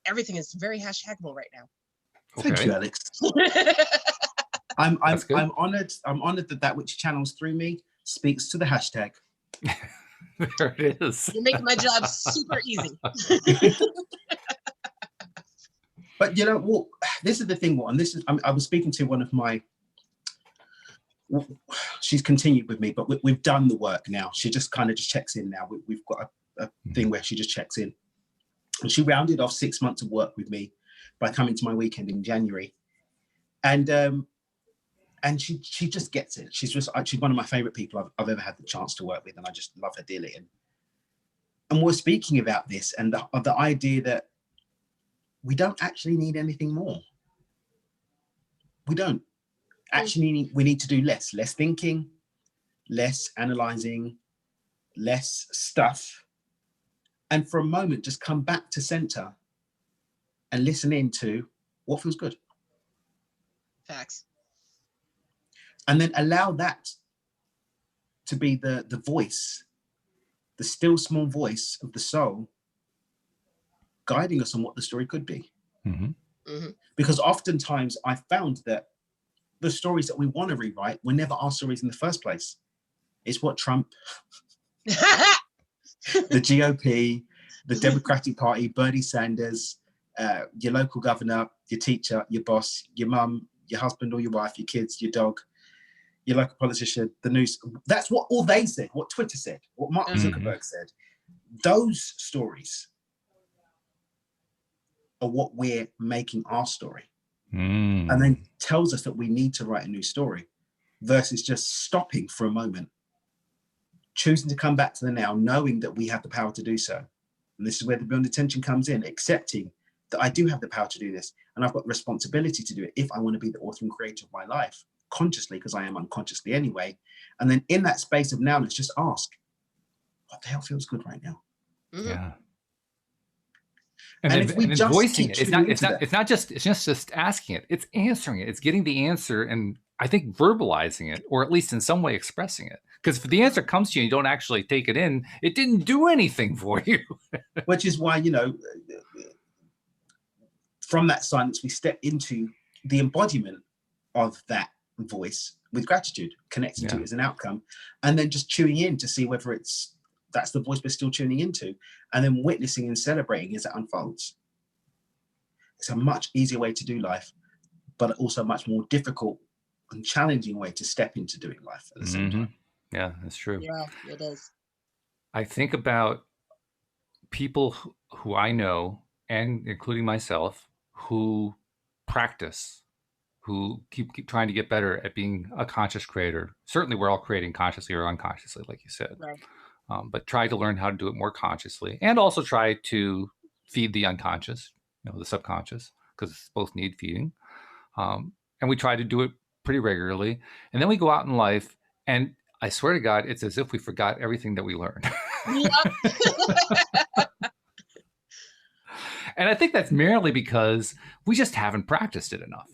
everything is very hashtagable right now. Thank you, Alex. I'm honored. I'm honored that which channels through me speaks to the hashtag. There it is. You're making my job super easy. But you know what? This is the thing. And this is I was speaking to one of my. She's continued with me, but we've done the work now. She just kind of just checks in now. We've got a thing where she just checks in, and she rounded off 6 months of work with me by coming to my weekend in January, and she just gets it. She's one of my favorite people I've ever had the chance to work with, and I just love her dearly. And we're speaking about this and the idea that we don't actually need anything more. We don't actually we need to do less thinking, less analyzing, less stuff, and for a moment just come back to center and listen into what feels good. Facts. And then allow that to be the voice, the still small voice of the soul, guiding us on what the story could be. Mm-hmm. Mm-hmm. Because oftentimes I found that the stories that we want to rewrite were never our stories in the first place. It's what Trump, the GOP, the Democratic Party, Bernie Sanders, your local governor, your teacher, your boss, your mum, your husband or your wife, your kids, your dog, your local politician, the news. That's what all they said, what Twitter said, what Mark Zuckerberg said. Those stories are what we're making our story. And then tells us that we need to write a new story versus just stopping for a moment, choosing to come back to the now, knowing that we have the power to do so. And this is where the beyond attention comes in, accepting that I do have the power to do this and I've got the responsibility to do it if I want to be the author and creator of my life, consciously, because I am unconsciously anyway. And then in that space of nowness, just ask, what the hell feels good right now? Mm-hmm. Yeah. And then, if we then just voicing keep it, it's not just asking it, it's answering it. It's getting the answer and I think verbalizing it, or at least in some way expressing it. Because if the answer comes to you and you don't actually take it in, it didn't do anything for you. Which is why, from that silence, we step into the embodiment of that voice with gratitude, connecting to it as an outcome, and then just tuning in to see whether that's the voice we're still tuning into, and then witnessing and celebrating as it unfolds. It's a much easier way to do life, but also a much more difficult and challenging way to step into doing life at the same time. Yeah, that's true. Yeah, it is. I think about people who I know, and including myself, who practice, who keep trying to get better at being a conscious creator. Certainly we're all creating consciously or unconsciously, like you said. Right. But try to learn how to do it more consciously, and also try to feed the unconscious, the subconscious, because both need feeding. And we try to do it pretty regularly. And then we go out in life, and I swear to God, it's as if we forgot everything that we learned. And I think that's merely because we just haven't practiced it enough.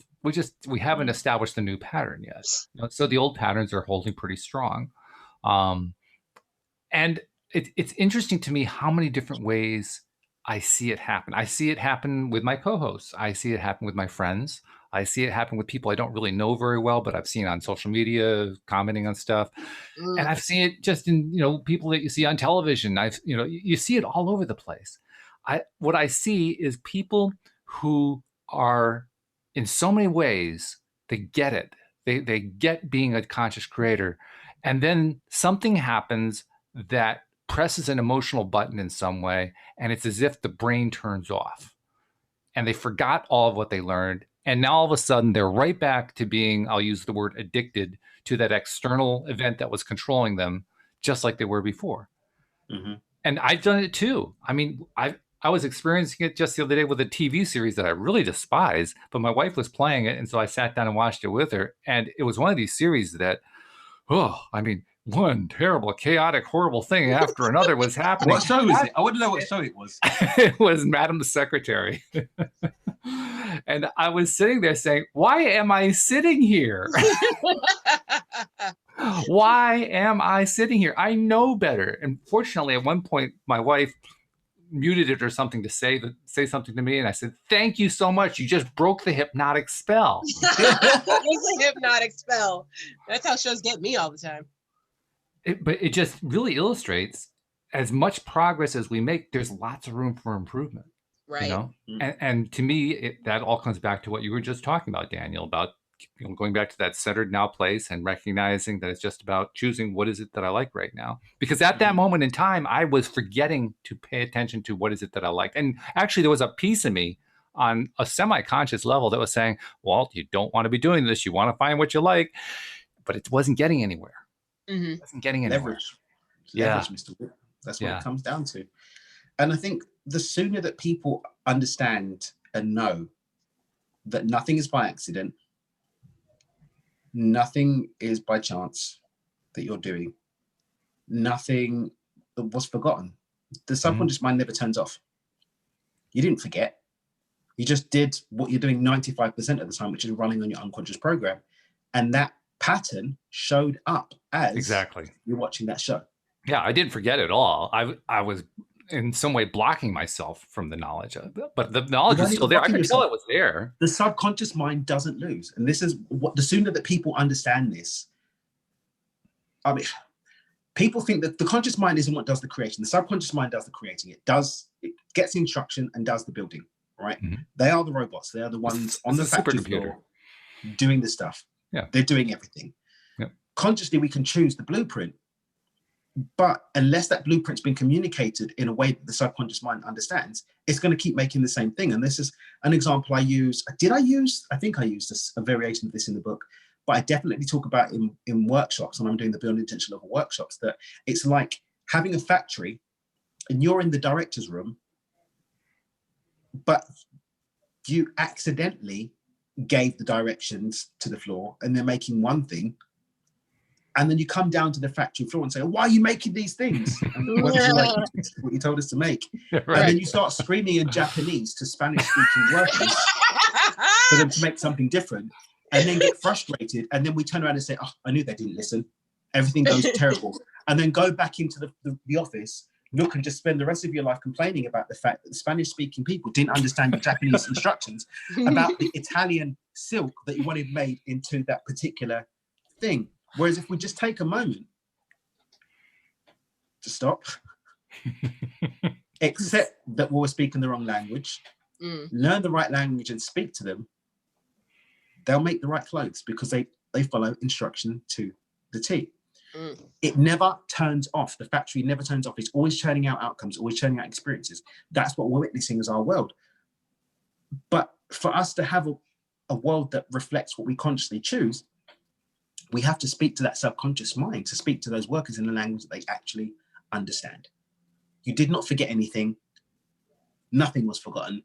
We haven't established a new pattern yet. So the old patterns are holding pretty strong. And it's interesting to me how many different ways I see it happen. I see it happen with my co-hosts. I see it happen with my friends. I see it happen with people I don't really know very well, but I've seen on social media commenting on stuff. And I've seen it just in, people that you see on television. You see it all over the place. What I see is people who are in so many ways, they get it. They get being a conscious creator. And then something happens that presses an emotional button in some way, and it's as if the brain turns off and they forgot all of what they learned. And now all of a sudden they're right back to being, I'll use the word addicted to that external event that was controlling them, just like they were before. Mm-hmm. And I've done it too. I mean, I was experiencing it just the other day with a TV series that I really despise, but my wife was playing it, and so I sat down and watched it with her. And it was one of these series that, oh, I mean, one terrible, chaotic, horrible thing after another was happening. What show was it? I want to know what show it was. It was Madam Secretary. And I was sitting there saying, why am I sitting here? Why am I sitting here? I know better. And fortunately, at one point, my wife muted it or something to say something to me, and I said, "Thank you so much. You just broke the hypnotic spell." It's a hypnotic spell. That's how shows get me all the time. But it just really illustrates, as much progress as we make, there's lots of room for improvement. Right. You know, and to me, that all comes back to what you were just talking about, Daniel, about going back to that centered now place and recognizing that it's just about choosing what is it that I like right now. Because at that moment in time, I was forgetting to pay attention to what is it that I like. And actually, there was a piece of me on a semi-conscious level that was saying, Walt, you don't want to be doing this. You want to find what you like. But it wasn't getting anywhere. It wasn't getting anywhere. Leverage, Mr. Wood. That's what it comes down to. And I think the sooner that people understand and know that nothing is by accident, nothing is by chance that you're doing, nothing was forgotten. The subconscious mind never turns off. You didn't forget. You just did what you're doing 95% of the time, which is running on your unconscious program. And that pattern showed up as you're watching that show. Yeah, I didn't forget at all. I was in some way blocking myself from the knowledge of it, but the knowledge was still there. I could tell it was there. The subconscious mind doesn't lose. And this is what, the sooner that people understand this, I mean, people think that the conscious mind isn't what does the creation. The subconscious mind does the creating. It gets instruction and does the building, right? They are the robots. They are the ones on the factory floor doing the stuff. Yeah. They're doing everything. Yep. Consciously, we can choose the blueprint, but unless that blueprint's been communicated in a way that the subconscious mind understands, it's going to keep making the same thing. And this is an example I use. I think I used a variation of this in the book, but I definitely talk about in workshops when I'm doing the Building Intention Level workshops, that it's like having a factory and you're in the director's room, but you accidentally gave the directions to the floor and they're making one thing. And then you come down to the factory floor and say, why are you making these things? And what you told us to make. Right. And then you start screaming in Japanese to Spanish-speaking workers for them to make something different, and then get frustrated. And then we turn around and say, oh, I knew they didn't listen. Everything goes terrible. And then go back into the office, look and just spend the rest of your life complaining about the fact that the Spanish-speaking people didn't understand the Japanese instructions about the Italian silk that you wanted made into that particular thing. Whereas if we just take a moment to stop, accept that we're speaking the wrong language, learn the right language and speak to them, they'll make the right clothes because they follow instruction to the T. It never turns off. The factory never turns off. It's always churning out outcomes, always churning out experiences. That's what we're witnessing as our world. But for us to have a world that reflects what we consciously choose, we have to speak to that subconscious mind, to speak to those workers in the language that they actually understand. You did not forget anything. Nothing was forgotten.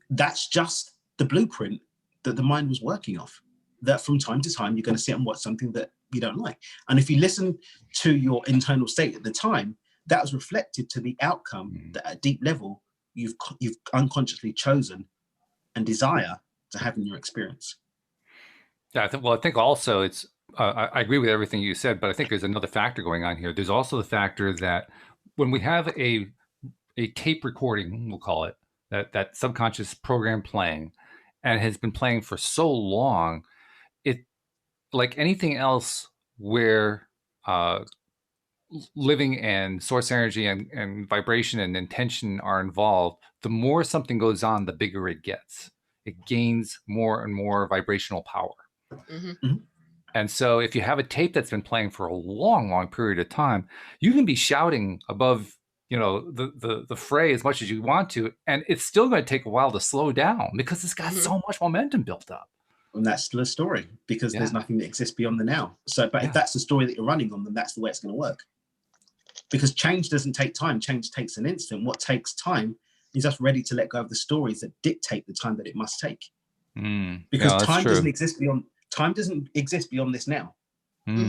That's just the blueprint that the mind was working off, that from time to time, you're going to sit and watch something that you don't like. And if you listen to your internal state at the time, that was reflected to the outcome that at a deep level, you've unconsciously chosen and desire to have in your experience. Yeah, I think also it's, I agree with everything you said, but I think there's another factor going on here. There's also the factor that when we have a tape recording, we'll call it, that subconscious program playing, and has been playing for so long, it, like anything else where living and source energy and vibration and intention are involved, the more something goes on, the bigger it gets. It gains more and more vibrational power. And so if you have a tape that's been playing for a long, long period of time, you can be shouting above, the fray as much as you want to, and it's still going to take a while to slow down because it's got so much momentum built up. And that's still a story because there's nothing that exists beyond the now. So, but if that's the story that you're running on, then that's the way it's going to work. because change doesn't take time. Change takes an instant. What takes time is us ready to let go of the stories that dictate the time that it must take. Because time doesn't exist beyond this now.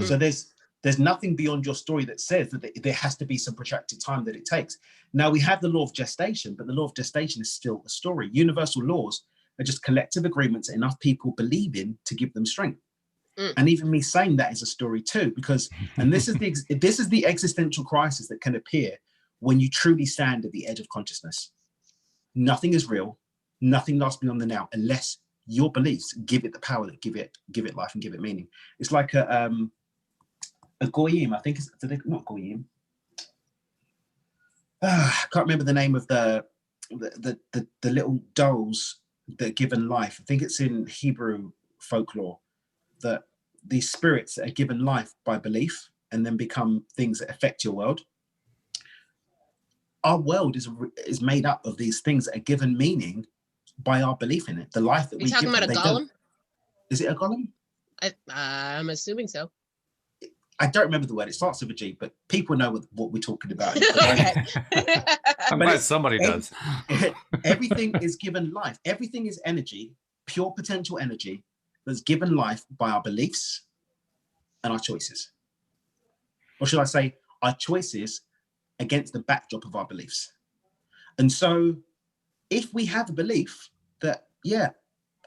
So there's nothing beyond your story that says that there has to be some protracted time that it takes. Now we have the law of gestation, but the law of gestation is still a story. Universal laws are just collective agreements that enough people believe in to give them strength. And even me saying that is a story too, because, and this is the existential crisis that can appear when you truly stand at the edge of consciousness. Nothing is real. Nothing lasts beyond the now, unless your beliefs give it the power that give it life and give it meaning. It's like a goyim, I think it's not goyim. I can't remember the name of the little dolls that are given life. I think it's in Hebrew folklore that these spirits are given life by belief and then become things that affect your world. Our world is made up of these things that are given meaning by our belief in it. The life that we give them. You're talking about a golem? Is it a golem? I'm assuming so. I don't remember the word. It starts with a G, but people know what we're talking about. I'm glad somebody does. Everything is given life. Everything is energy, pure potential energy that's given life by our beliefs and our choices. Or should I say, our choices against the backdrop of our beliefs. And so if we have a belief that, yeah,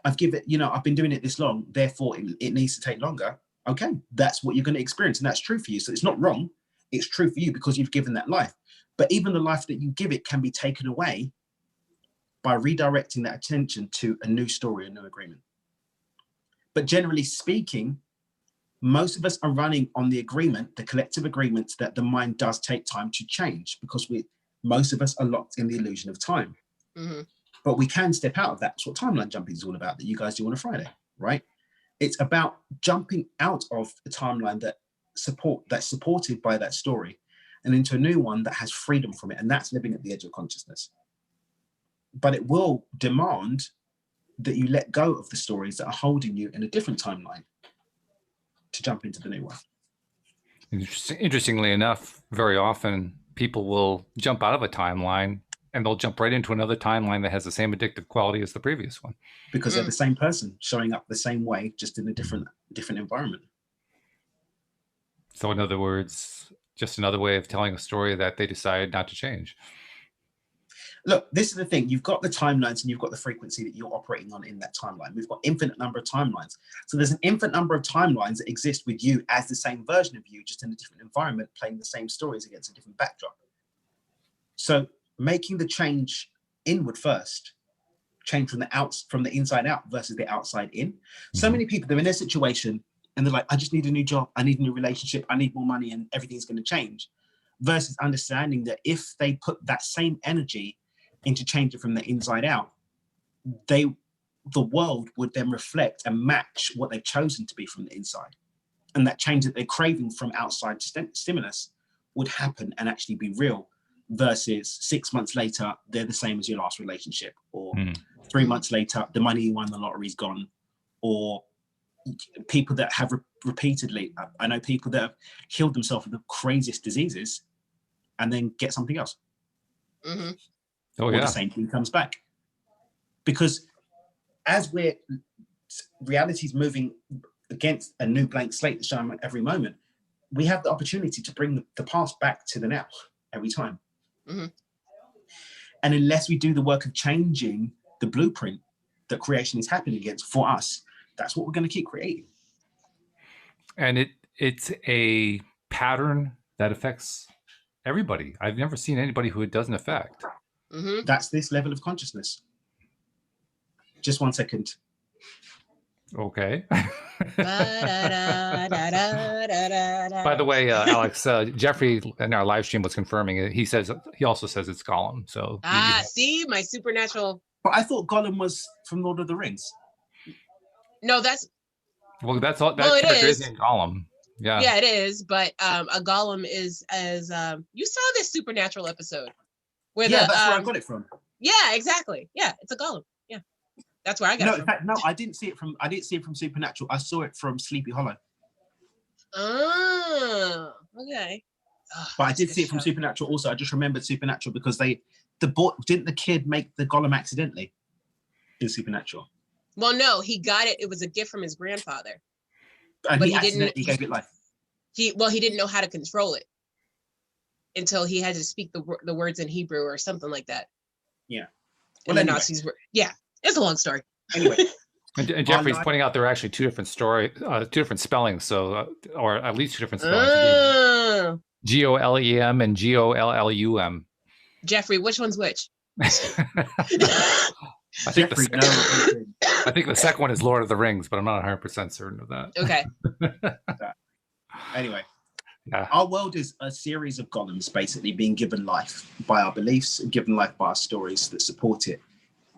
I've been doing it this long, therefore it needs to take longer. Okay, that's what you're going to experience. And that's true for you. So it's not wrong. It's true for you because you've given that life. But even the life that you give it can be taken away by redirecting that attention to a new story, a new agreement. But generally speaking, most of us are running on the agreement, the collective agreements that the mind does take time to change, because most of us are locked in the illusion of time. But we can step out of that. That's what timeline jumping is all about, that you guys do on a Friday, right? It's about jumping out of a timeline that's supported by that story and into a new one that has freedom from it. And that's living at the edge of consciousness. But it will demand that you let go of the stories that are holding you in a different timeline to jump into the new one. Interestingly enough, very often people will jump out of a timeline and they'll jump right into another timeline that has the same addictive quality as the previous one. Because they're the same person showing up the same way, just in a different environment. So in other words, just another way of telling a story that they decided not to change. Look, this is the thing. You've got the timelines and you've got the frequency that you're operating on in that timeline. We've got infinite number of timelines. So there's an infinite number of timelines that exist with you as the same version of you, just in a different environment, playing the same stories against a different backdrop. So making the change inward first, change from the inside out versus the outside in. So many people, they're in their situation and they're like, I just need a new job. I need a new relationship. I need more money and everything's going to change. Versus understanding that if they put that same energy into changing from the inside out, the world would then reflect and match what they've chosen to be from the inside. And that change that they're craving from outside stimulus would happen and actually be real, versus 6 months later, they're the same as your last relationship, or 3 months later, the money you won the lottery is gone, or people that have repeatedly, I know people that have healed themselves of the craziest diseases and then get something else. Or the same thing comes back. Because as reality's moving against a new blank slate that's showing every moment, we have the opportunity to bring the past back to the now every time. And unless we do the work of changing the blueprint that creation is happening against for us, that's what we're going to keep creating. And it's a pattern that affects everybody. I've never seen anybody who it doesn't affect. That's this level of consciousness. Just 1 second. Okay. By the way, Alex, Jeffrey in our live stream was confirming it. He also says it's Gollum. So see, my supernatural. But I thought Gollum was from Lord of the Rings. No, that's all. That character is in Gollum. Yeah, it is. But a Gollum is as you saw this supernatural episode where that's where I got it from. Yeah, exactly. Yeah, it's a Gollum. Yeah, that's where I got it from. In fact, no, I didn't see it from Supernatural. I saw it from Sleepy Hollow. Oh, okay. Oh, But I that's a did good see it from show. Supernatural also. I just remembered Supernatural because didn't the kid make the golem accidentally in Supernatural? Well, no, he got it. It was a gift from his grandfather. And But he he didn't. accidentally gave it life. He didn't know how to control it until he had to speak the words in Hebrew or something like that. Yeah. And Well, the anyway. Nazis were. Yeah, it's a long story. Anyway. And Jeffrey's pointing out there are actually two different spellings, so or at least two different spellings. GOLEM and GOLLUM. Jeffrey, which one's which? I think the second one is Lord of the Rings, but I'm not 100% certain of that. Okay. Anyway, yeah. Our world is a series of golems basically being given life by our beliefs and given life by our stories that support it.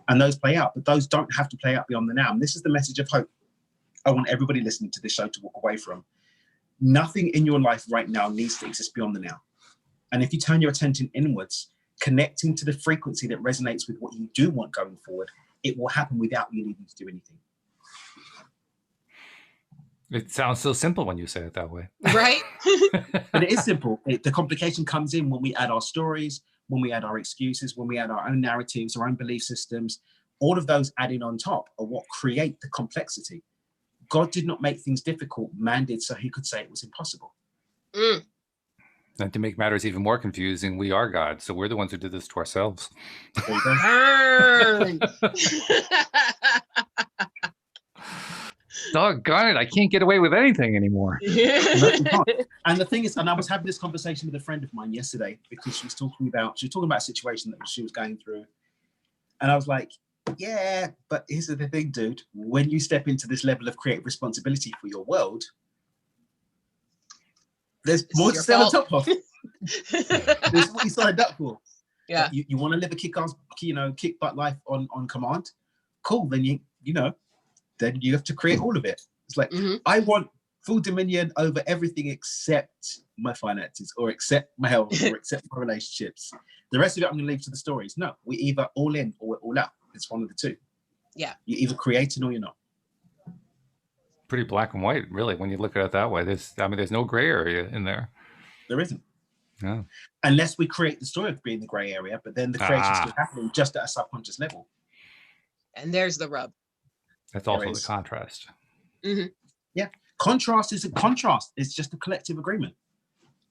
And those play out, but those don't have to play out beyond the now. And this is the message of hope I want everybody listening to this show to walk away from. Nothing in your life right now needs to exist beyond the now. And if you turn your attention inwards, connecting to the frequency that resonates with what you do want going forward, it will happen without you needing to do anything. It sounds so simple when you say it that way. Right? But it is simple. The complication comes in when we add our stories, when we add our excuses, when we add our own narratives, our own belief systems. All of those adding on top are what create the complexity. God did not make things difficult. Man did so he could say it was impossible. Mm. And to make matters even more confusing, we are God. So we're the ones who did this to ourselves. There you go. Burn. Doggone it, I can't get away with anything anymore. And the thing is, and I was having this conversation with a friend of mine yesterday because she was talking about a situation that she was going through. And I was like, yeah, but here's the thing, dude. When you step into this level of creative responsibility for your world, there's more to stay on top of. This is what you signed up for. Yeah. You want to live a kick-ass, kick butt life on command? Cool. Then then you have to create all of it. It's like, I want full dominion over everything except my finances or except my health or except my relationships. The rest of it I'm going to leave to the stories. No, we're either all in or we're all out. It's one of the two. Yeah. You're either creating or you're not. Pretty black and white, really, when you look at it that way. There's no gray area in there. There isn't. No. Unless we create the story of being the gray area, but then the creation's still happening just at a subconscious level. And there's the rub. That's also the contrast. Mm-hmm. Yeah. Contrast is a contrast. It's just a collective agreement.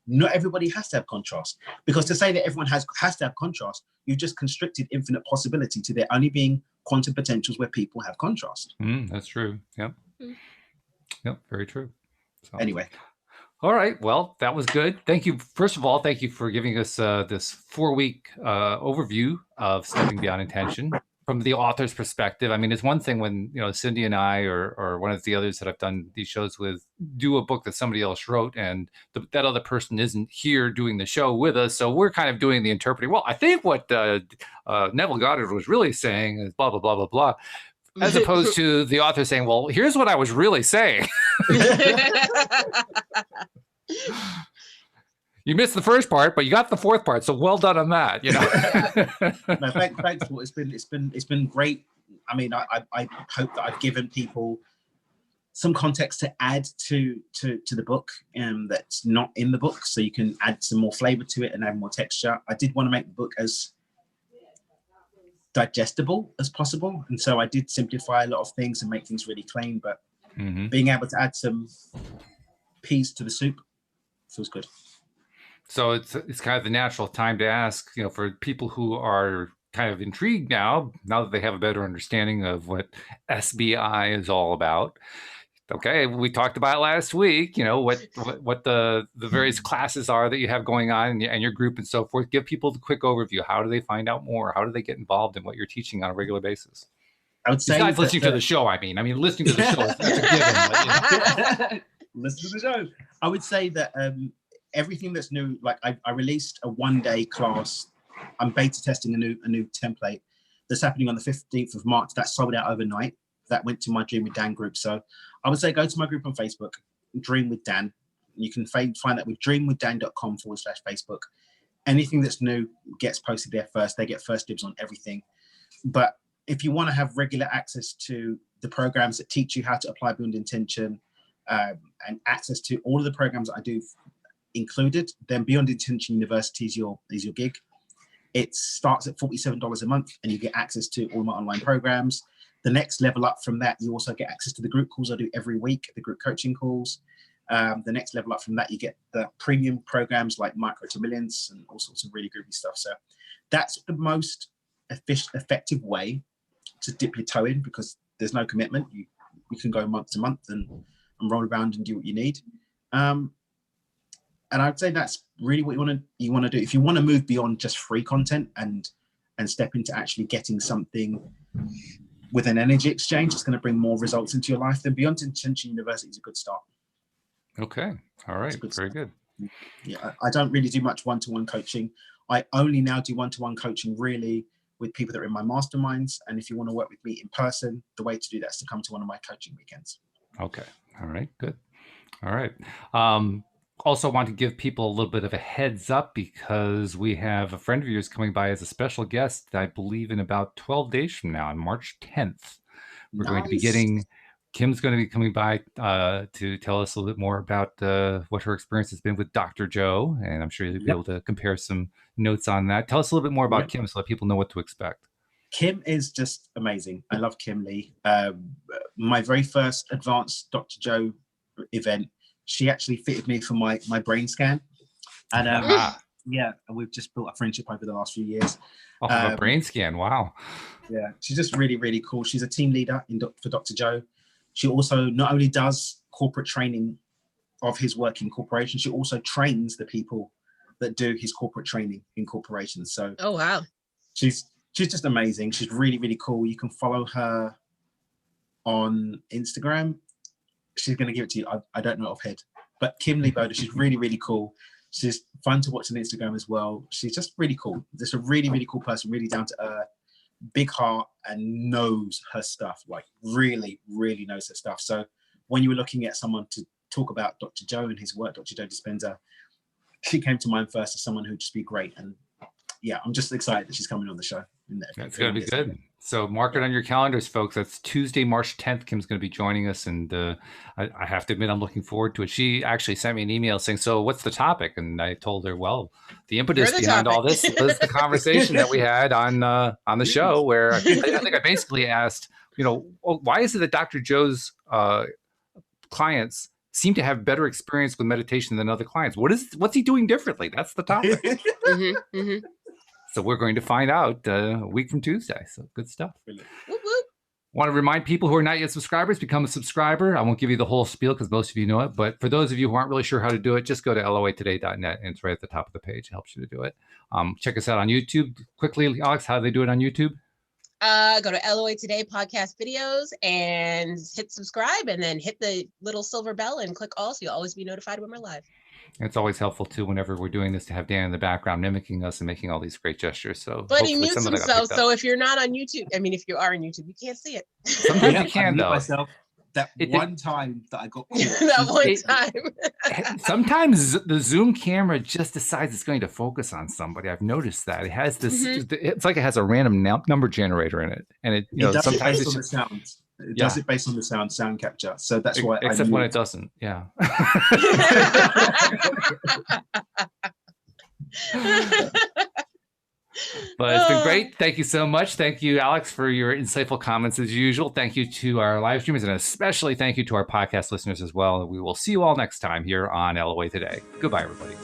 Not everybody has to have contrast. Because to say that everyone has to have contrast, you've just constricted infinite possibility to there only being quantum potentials where people have contrast. That's true. Yep. Yep, very true. So. Anyway. All right. Well, that was good. Thank you. First of all, thank you for giving us this 4-week overview of Stepping Beyond Intention from the author's perspective. I mean, it's one thing when, Cindy and I or one of the others that I've done these shows with do a book that somebody else wrote and that other person isn't here doing the show with us. So we're kind of doing the interpreting. Well, I think what Neville Goddard was really saying is blah, blah, blah, blah, blah. As opposed to the author saying, well, here's what I was really saying. You missed the first part, but you got the fourth part. So well done on that. No, thanks. It's been great. I mean, I hope that I've given people some context to add to the book that's not in the book. So you can add some more flavor to it and add more texture. I did want to make the book as digestible as possible, and so I did simplify a lot of things and make things really clean, but being able to add some peas to the soup feels good. So it's kind of the natural time to ask, for people who are kind of intrigued now that they have a better understanding of what SBI is all about. Okay, we talked about last week, what the various classes are that you have going on and your group and so forth. Give people the quick overview. How do they find out more? How do they get involved in what you're teaching on a regular basis? I would say besides listening to the show. I mean, listening to the show, that's a given. Listen to the show. I would say that everything that's new, like I released a 1-day class. I'm beta testing a new template that's happening on the 15th of March. That sold out overnight. That went to my Dream with Dan group. So I would say go to my group on Facebook, Dream with Dan. You can find that with dreamwithdan.com/Facebook. Anything that's new gets posted there first. They get first dibs on everything. But if you want to have regular access to the programs that teach you how to apply beyond intention and access to all of the programs that I do included. Then Beyond Intention University is your gig. It starts at $47 a month, and you get access to all my online programs. The next level up from that, you also get access to the group calls I do every week, the group coaching calls. The next level up from that, you get the premium programs like Micro to Millions and all sorts of really groovy stuff. So that's the most effective way to dip your toe in, because there's no commitment. You can go month to month and roll around and do what you need. And I'd say that's really what you want to do. If you want to move beyond just free content and step into actually getting something with an energy exchange that's going to bring more results into your life, then Beyond Intention University is a good start. Okay. All right. Very good. Yeah, I don't really do much one-to-one coaching. I only now do one-to-one coaching really with people that are in my masterminds. And if you want to work with me in person, the way to do that is to come to one of my coaching weekends. Okay. All right. Good. All right. Also want to give people a little bit of a heads up, because we have a friend of yours coming by as a special guest, I believe in about 12 days from now, on March 10th. We're going to be getting, Kim's going to be coming by to tell us a little bit more about what her experience has been with Dr. Joe. And I'm sure you'll be able to compare some notes on that. Tell us a little bit more about Kim so that people know what to expect. Kim is just amazing. I love Kim Lee. My very first advanced Dr. Joe event, she actually fitted me for my brain scan. And and we've just built a friendship over the last few years. A brain scan. Wow. Yeah, she's just really, really cool. She's a team leader for Dr. Joe. She also not only does corporate training of his work in corporations, she also trains the people that do his corporate training in corporations. So oh wow. She's just amazing. She's really, really cool. You can follow her on Instagram. She's going to give it to you. I don't know offhand, but Kim Lee Boda, she's really, really cool. She's fun to watch on Instagram as well. She's just really cool. Just a really, really cool person, really down to earth, big heart, and knows her stuff, like really, really knows her stuff. So when you were looking at someone to talk about Dr. Joe and his work, Dr. Joe Dispenza, she came to mind first as someone who'd just be great. And yeah, I'm just excited that she's coming on the show. It's going to be good. So mark it on your calendars, folks. That's Tuesday, March 10th. Kim's going to be joining us. And I have to admit, I'm looking forward to it. She actually sent me an email saying, so what's the topic? And I told her, well, the impetus behind all this was the conversation that we had on the show, where I think I basically asked, why is it that Dr. Joe's clients seem to have better experience with meditation than other clients? What's he doing differently? That's the topic. So we're going to find out a week from Tuesday. So good stuff. Whoop, whoop. Want to remind people who are not yet subscribers, become a subscriber. I won't give you the whole spiel because most of you know it. But for those of you who aren't really sure how to do it, just go to loatoday.net, and it's right at the top of the page. It helps you to do it. Check us out on YouTube. Quickly, Alex, how do they do it on YouTube? Go to LOA Today podcast videos and hit subscribe, and then hit the little silver bell and click all, so you'll always be notified when we're live. It's always helpful too, whenever we're doing this, to have Dan in the background mimiking us and making all these great gestures. So, but he mutes himself. So if you're not on YouTube, if you are on YouTube, you can't see it. Sometimes you can, though. Myself one time that I got caught. That one time. Sometimes the Zoom camera just decides it's going to focus on somebody. I've noticed that it has this. It's like it has a random number generator in it, and it does sometimes it based on the sound. It does it based on the sound capture. So that's why. Except when it doesn't. Yeah. But it's been great. Thank you so much. Thank you, Alex, for your insightful comments as usual. Thank you to our live streamers, and especially thank you to our podcast listeners as well. We will see you all next time here on LOA Today. Goodbye, everybody.